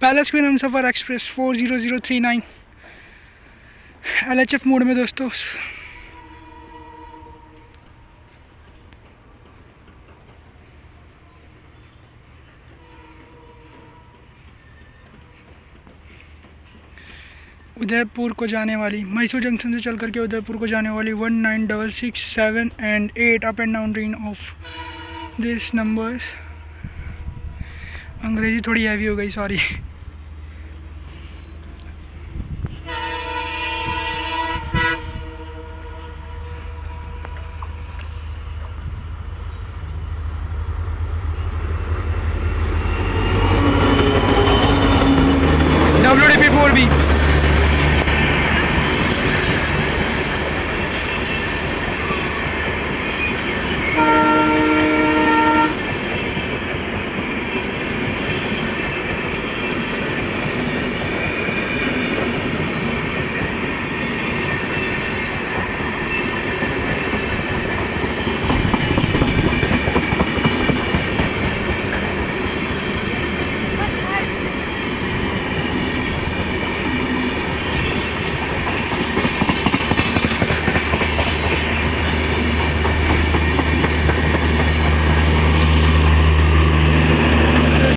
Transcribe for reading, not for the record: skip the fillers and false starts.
Palace queen Humsafar express 40039 LHF mode में दोस्तों। उदयपुर को जाने वाली मैसूर जंक्शन से चल करके उदयपुर को जाने वाली 1966 7 and 8 up and down train of this numbers. अंग्रेजी थोड़ी हैवी हो गई, सॉरी।